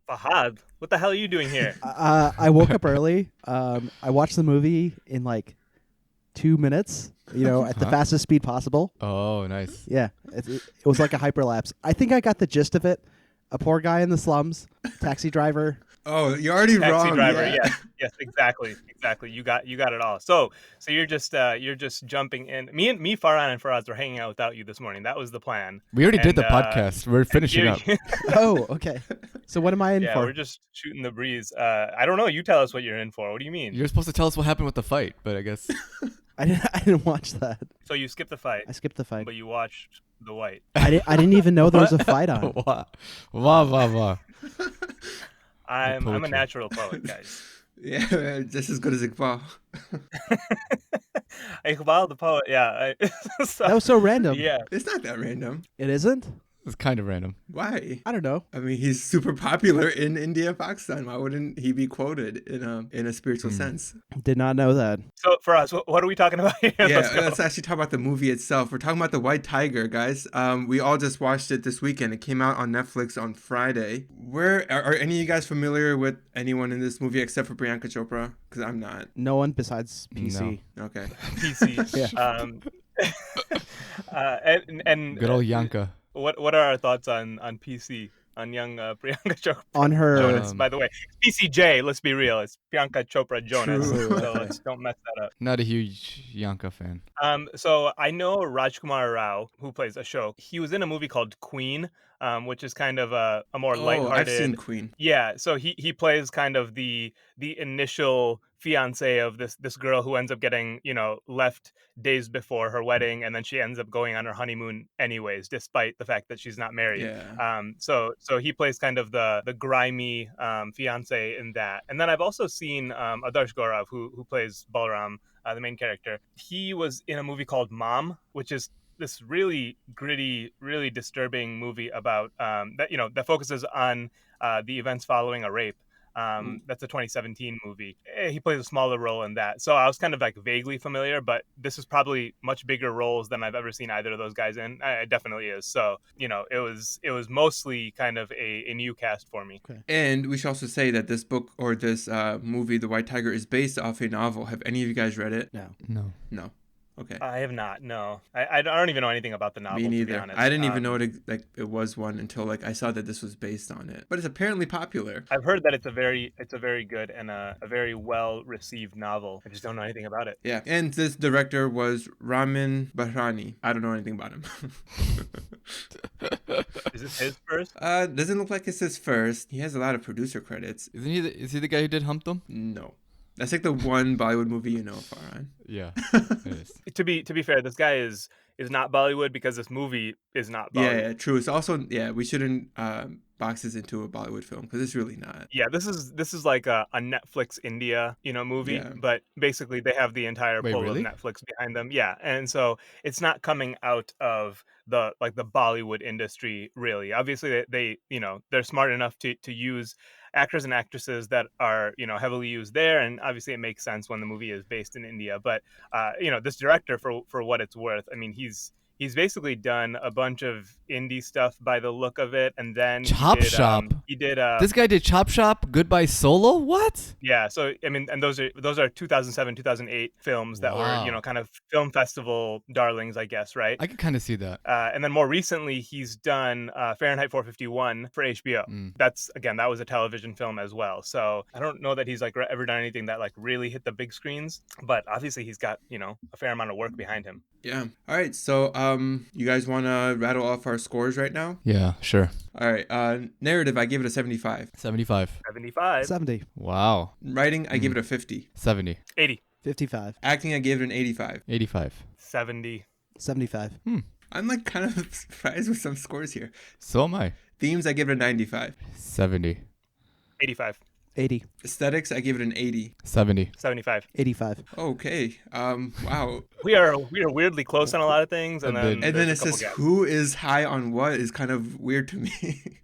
Fahad, what the hell are you doing here? I woke up early. I watched the movie in like 2 minutes. At the Huh? fastest speed possible. Oh, nice. Yeah, it was like a hyperlapse. I think I got the gist of it. A poor guy in the slums, taxi driver. Oh, you're already Taxi wrong. driver, Yeah. yes, exactly. You got it all. So you're just jumping in. Me, Farhan, and Faraz were hanging out without you this morning. That was the plan. We already did And, the podcast. We're finishing up. Oh, okay. So what am I in Yeah, for? we're just shooting the breeze. I don't know. You tell us what you're in for. What do you mean? You're supposed to tell us what happened with the fight, but I guess I didn't watch that. So you skipped the fight, I skipped the fight. but you watched the white. I didn't even know there was a fight on. Wah, wah, wah, wah. I'm a poetry. natural poet, guys. Yeah, man, just as good as Iqbal. Iqbal the poet. Yeah. That was so random. Yeah. It's not that random. It isn't? It's kind of random. Why? I don't know. I mean, he's super popular in India and Pakistan. Why wouldn't he be quoted in a spiritual sense? Did not know that. So for us, what are we talking about here? Yeah, Let's go. let's actually talk about the movie itself. We're talking about The White Tiger, guys. We all just watched it this weekend. It came out on Netflix on Friday. Where are any of you guys familiar with anyone in this movie except for Priyanka Chopra? Because I'm not. No one besides PC. Okay. PC. And Good old Yanka. what are our thoughts on PC, on young Priyanka Chopra On her Jonas? By the way, PCJ. Let's be real. It's Priyanka Chopra Jonas. True. So let's don't mess that up. Not a huge Yanka fan. So I know Rajkumar Rao, who plays Ashok. He was in a movie called Queen, which is kind of a more Oh, lighthearted. I've seen Queen. Yeah, so he plays kind of the initial fiance of this girl who ends up getting left days before her wedding, and then she ends up going on her honeymoon anyways, despite the fact that she's not married. Yeah. So he plays kind of the grimy fiance in that. And then I've also seen Adarsh Gaurav, who plays Balram, the main character. He was in a movie called Mom, which is this really gritty, really disturbing movie about that focuses on the events following a rape. That's a 2017 movie. He plays a smaller role in that. So I was kind of like vaguely familiar, but this is probably much bigger roles than I've ever seen either of those guys in. It definitely is. So, it was mostly kind of a new cast for me. And we should also say that this book or this movie, The White Tiger, is based off a novel. Have any of you guys read it? No. No. No. Okay. I have not. No, I don't even know anything about the novel. Me To be neither. honest. I didn't even know it was one until I saw that this was based on it. But it's apparently popular. I've heard that it's a very good and a very well received novel. I just don't know anything about it. Yeah. And this director was Ramin Bahrani. I don't know anything about him. Is this his first? Doesn't look like it's his first. He has a lot of producer credits. Isn't he? Is he the guy who did Humptum? No. That's like the one Bollywood movie you know, Farhan. Yeah, it is. To be fair, this guy is not Bollywood because this movie is not Bollywood. Yeah, true. It's also, we shouldn't box this into a Bollywood film because it's really not. Yeah, this is like a Netflix India, movie, Yeah. but basically they have the entire Wait, pull really? of Netflix behind them. Yeah, and so it's not coming out of the Bollywood industry really. Obviously they're smart enough to use actors and actresses that are heavily used there, and obviously it makes sense when the movie is based in India. But this director, for what it's worth, I mean he's basically done a bunch of indie stuff by the look of it, and then Chop Shop. He did This guy did Chop Shop, Goodbye Solo. What? yeah. So I mean, and those are 2007, 2008 films that Wow. were kind of film festival darlings, I guess, right? I could kind of see that. And then more recently, he's done Fahrenheit 451 for HBO. That was a television film as well. So I don't know that he's ever done anything that really hit the big screens, but obviously he's got a fair amount of work behind him. Yeah. All right. So, you guys want to rattle off our scores right now? Yeah, sure. All right. Narrative, I give it a 75. 75. 75, 70, Wow. Writing, I give it a 50. 70. 80, 55, Acting, I gave it an 85. 85. 70. 75. I'm kind of surprised with some scores here. So am I. Themes, I give it a 95. 70. 85, 80, Aesthetics, I give it an 80. 70. 75. 85. Okay. Wow. We are weirdly close on a lot of things, and A then bit. And then it there's a couple says gaps. who is high on what is kind of weird to me.